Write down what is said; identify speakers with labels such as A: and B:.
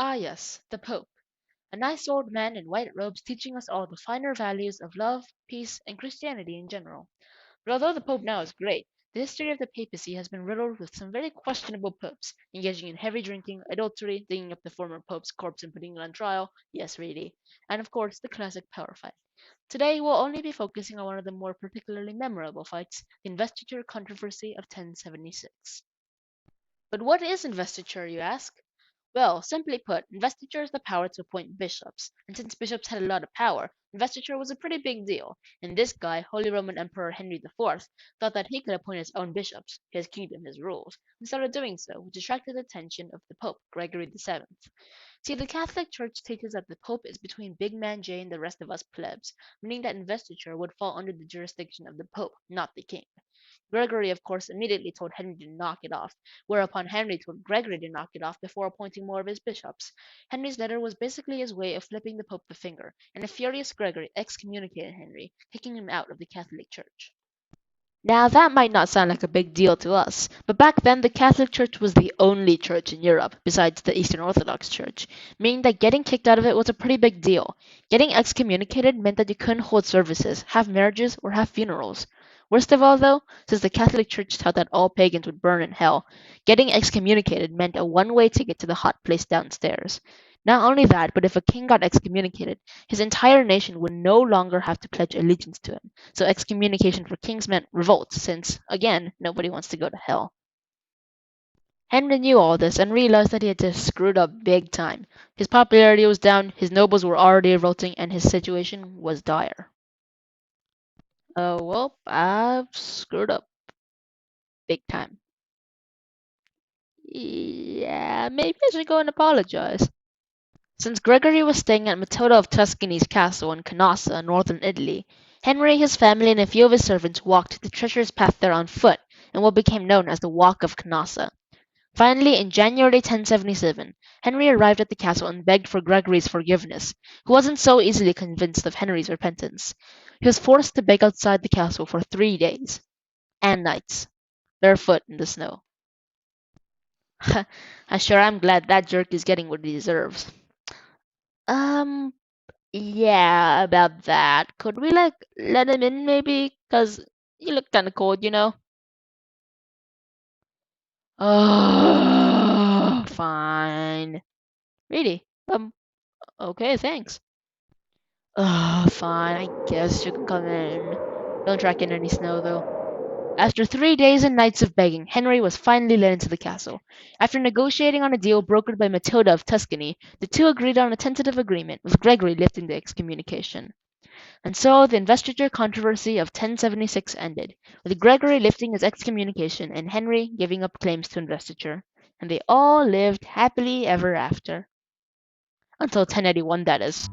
A: Ah, yes, the Pope. A nice old man in white robes teaching us all the finer values of love, peace, and Christianity in general. But although the Pope now is great, the history of the papacy has been riddled with some very questionable popes, engaging in heavy drinking, adultery, digging up the former pope's corpse and putting it on trial, yes, really, and of course the classic power fight. Today we'll only be focusing on one of the more particularly memorable fights, the investiture controversy of 1076. But what is investiture, you ask? Well, simply put, investiture is the power to appoint bishops, and since bishops had a lot of power, investiture was a pretty big deal, and this guy, Holy Roman Emperor Henry IV, thought that he could appoint his own bishops, his kingdom, his rules, and started doing so, which attracted the attention of the Pope, Gregory VII. See, the Catholic Church teaches that the Pope is between Big Man J and the rest of us plebs, meaning that investiture would fall under the jurisdiction of the Pope, not the King. Gregory, of course, immediately told Henry to knock it off, whereupon Henry told Gregory to knock it off before appointing more of his bishops. Henry's letter was basically his way of flipping the Pope the finger, and a furious Gregory excommunicated Henry, kicking him out of the Catholic Church. Now, that might not sound like a big deal to us, but back then the Catholic Church was the only church in Europe, besides the Eastern Orthodox Church, meaning that getting kicked out of it was a pretty big deal. Getting excommunicated meant that you couldn't hold services, have marriages, or have funerals. Worst of all, though, since the Catholic Church taught that all pagans would burn in hell, getting excommunicated meant a one-way ticket to the hot place downstairs. Not only that, but if a king got excommunicated, his entire nation would no longer have to pledge allegiance to him. So excommunication for kings meant revolt, since, again, nobody wants to go to hell. Henry knew all this and realized that he had just screwed up big time. His popularity was down, his nobles were already revolting, and his situation was dire. Oh, well, I've screwed up big time. Yeah, maybe I should go and apologize. Since Gregory was staying at Matilda of Tuscany's castle in Canossa, northern Italy, Henry, his family, and a few of his servants walked the treacherous path there on foot in what became known as the Walk of Canossa. Finally, in January 1077, Henry arrived at the castle and begged for Gregory's forgiveness, who wasn't so easily convinced of Henry's repentance. He was forced to beg outside the castle for 3 days and nights, barefoot in the snow. I sure am glad that jerk is getting what he deserves. Um, Yeah, about that. Could we like let him in maybe? 'Cause you look kind of cold, you know? Oh, fine. Really? Okay, thanks. Fine. I guess you can come in. Don't track in any snow though. After 3 days and nights of begging, Henry was finally led into the castle. After negotiating on a deal brokered by Matilda of Tuscany, the two agreed on a tentative agreement, with Gregory lifting the excommunication. And so the investiture controversy of 1076 ended, with Gregory lifting his excommunication and Henry giving up claims to investiture, and they all lived happily ever after. Until 1081, that is.